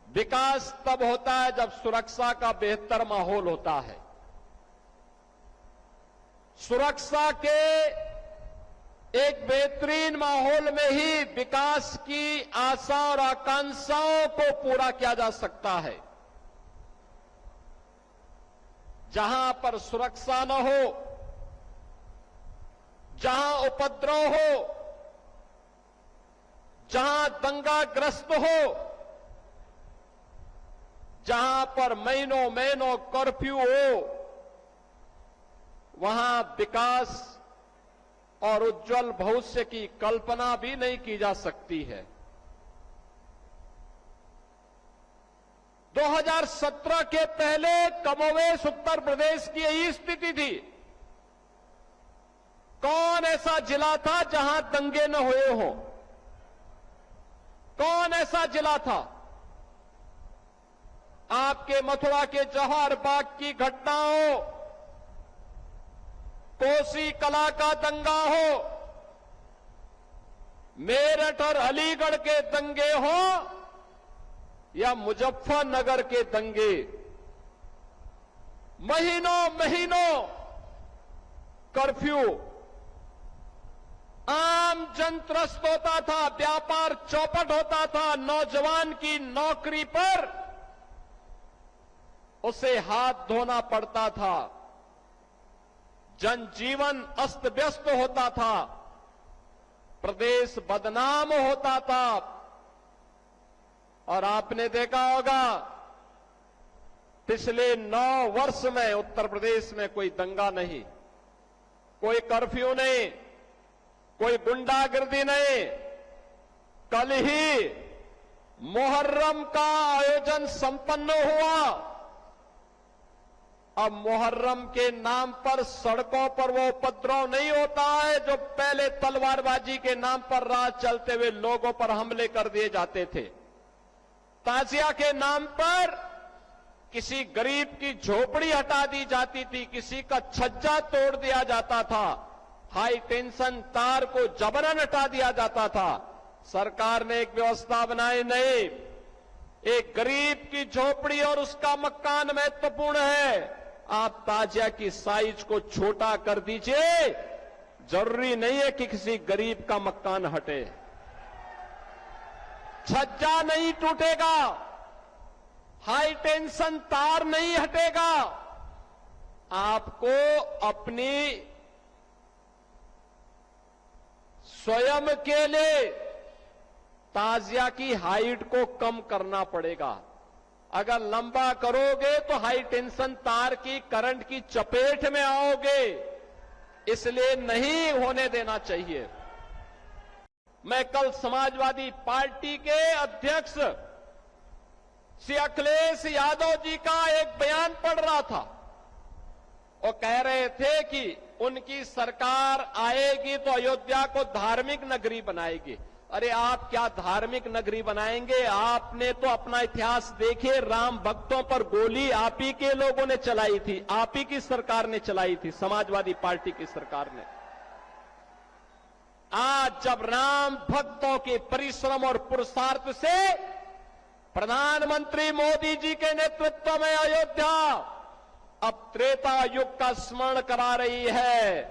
विकास तब होता है जब सुरक्षा का बेहतर माहौल होता है। सुरक्षा के एक बेहतरीन माहौल में ही विकास की आशा और आकांक्षाओं को पूरा किया जा सकता है। जहां पर सुरक्षा न हो, जहां उपद्रव हो, जहां दंगाग्रस्त हो, जहां पर महीनों महीनों कर्फ्यू हो, वहां विकास और उज्जवल भविष्य की कल्पना भी नहीं की जा सकती है। 2017 के पहले कमोवेश उत्तर प्रदेश की यही स्थिति थी। कौन ऐसा जिला था जहां दंगे न हुए हों? कौन ऐसा जिला था? आपके मथुरा के जवाहर बाग की घटना हो, कोसी कला का दंगा हो, मेरठ और अलीगढ़ के दंगे हो या मुजफ्फरनगर के दंगे, महीनों महीनों कर्फ्यू, आम जन त्रस्त होता था, व्यापार चौपट होता था, नौजवान की नौकरी पर उसे हाथ धोना पड़ता था, जनजीवन अस्त व्यस्त होता था, प्रदेश बदनाम होता था। और आपने देखा होगा पिछले 9 वर्ष में उत्तर प्रदेश में कोई दंगा नहीं, कोई कर्फ्यू नहीं, कोई गुंडागर्दी नहीं। कल ही मुहर्रम का आयोजन संपन्न हुआ। अब मुहर्रम के नाम पर सड़कों पर वो उपद्रव नहीं होता है जो पहले तलवारबाजी के नाम पर राह चलते हुए लोगों पर हमले कर दिए जाते थे। ताजिया के नाम पर किसी गरीब की झोपड़ी हटा दी जाती थी, किसी का छज्जा तोड़ दिया जाता था, हाई टेंशन तार को जबरन हटा दिया जाता था। सरकार ने एक व्यवस्था बनाई, नहीं, एक गरीब की झोपड़ी और उसका मकान महत्वपूर्ण है, आप ताजिया की साइज को छोटा कर दीजिए, जरूरी नहीं है कि किसी गरीब का मकान हटे, छज्जा नहीं टूटेगा, हाई टेंशन तार नहीं हटेगा। आपको अपनी स्वयं के लिए ताजिया की हाइट को कम करना पड़ेगा। अगर लंबा करोगे तो हाई टेंशन तार की करंट की चपेट में आओगे, इसलिए नहीं होने देना चाहिए। मैं कल समाजवादी पार्टी के अध्यक्ष श्री अखिलेश यादव जी का एक बयान पढ़ रहा था। वो कह रहे थे कि उनकी सरकार आएगी तो अयोध्या को धार्मिक नगरी बनाएगी। अरे आप क्या धार्मिक नगरी बनाएंगे? आपने तो अपना इतिहास देखिए, राम भक्तों पर गोली आप ही के लोगों ने चलाई थी, आप ही की सरकार ने चलाई थी, समाजवादी पार्टी की सरकार ने। आज जब राम भक्तों के परिश्रम और पुरुषार्थ से प्रधानमंत्री मोदी जी के नेतृत्व में अयोध्या अब त्रेता युग का स्मरण करा रही है,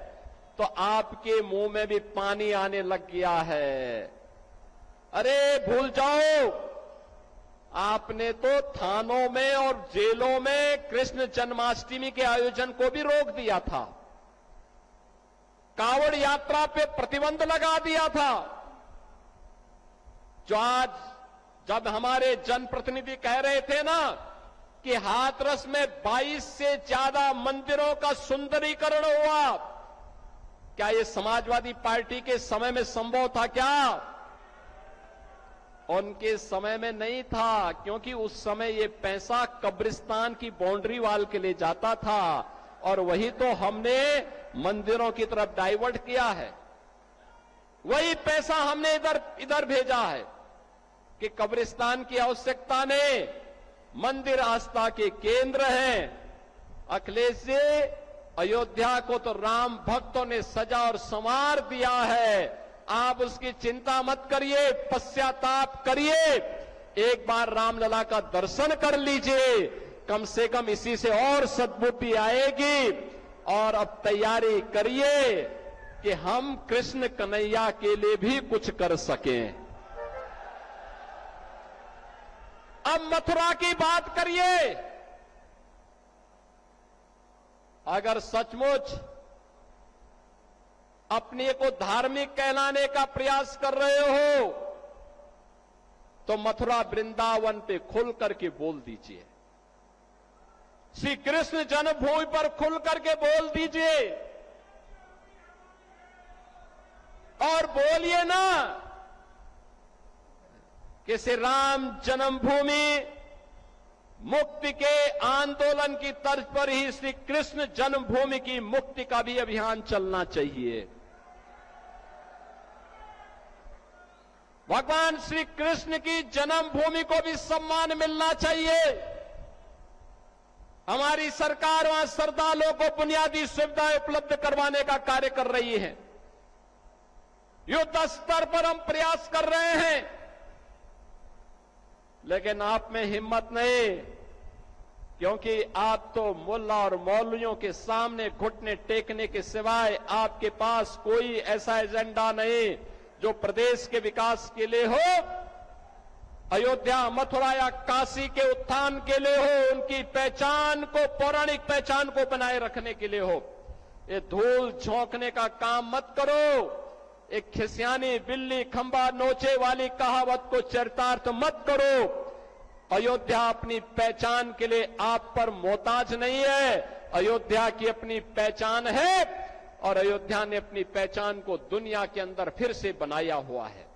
तो आपके मुंह में भी पानी आने लग गया है। अरे भूल जाओ, आपने तो थानों में और जेलों में कृष्ण जन्माष्टमी के आयोजन को भी रोक दिया था, कांवड़ यात्रा पे प्रतिबंध लगा दिया था। जो आज जब हमारे जनप्रतिनिधि कह रहे थे ना कि हाथरस में 22 से ज्यादा मंदिरों का सुंदरीकरण हुआ, क्या ये समाजवादी पार्टी के समय में संभव था क्या? उनके समय में नहीं था, क्योंकि उस समय ये पैसा कब्रिस्तान की बाउंड्री वाल के लिए जाता था और वही तो हमने मंदिरों की तरफ डाइवर्ट किया है। वही पैसा हमने इधर भेजा है कि कब्रिस्तान की आवश्यकता नहीं, मंदिर आस्था के केंद्र हैं। अखिलेश जी, अयोध्या को तो राम भक्तों ने सजा और संवार दिया है, आप उसकी चिंता मत करिए, पश्चाताप करिए। एक बार रामलला का दर्शन कर लीजिए, कम से कम इसी से और सद्बुद्धि आएगी। और अब तैयारी करिए कि हम कृष्ण कन्हैया के लिए भी कुछ कर सकें। अब मथुरा की बात करिए। अगर सचमुच अपने को धार्मिक कहलाने का प्रयास कर रहे हो तो मथुरा वृंदावन पे खुल करके बोल दीजिए, श्री कृष्ण जन्मभूमि पर खुल करके बोल दीजिए। और बोलिए ना कि श्री राम जन्मभूमि मुक्ति के आंदोलन की तर्ज पर ही श्री कृष्ण जन्मभूमि की मुक्ति का भी अभियान चलना चाहिए। भगवान श्री कृष्ण की जन्मभूमि को भी सम्मान मिलना चाहिए। हमारी सरकार वहां श्रद्धालुओं को बुनियादी सुविधाएं उपलब्ध करवाने का कार्य कर रही है। युद्ध स्तर पर हम प्रयास कर रहे हैं, लेकिन आप में हिम्मत नहीं, क्योंकि आप तो मुल्ला और मौलवियों के सामने घुटने टेकने के सिवाय आपके पास कोई ऐसा एजेंडा नहीं जो प्रदेश के विकास के लिए हो, अयोध्या, मथुरा या काशी के उत्थान के लिए हो, उनकी पहचान को, पौराणिक पहचान को बनाए रखने के लिए हो। ये धूल झोंकने का काम मत करो। एक खिसियानी बिल्ली खंबा नोचे वाली कहावत को चरितार्थ मत करो। अयोध्या अपनी पहचान के लिए आप पर मोहताज नहीं है। अयोध्या की अपनी पहचान है और अयोध्या ने अपनी पहचान को दुनिया के अंदर फिर से बनाया हुआ है।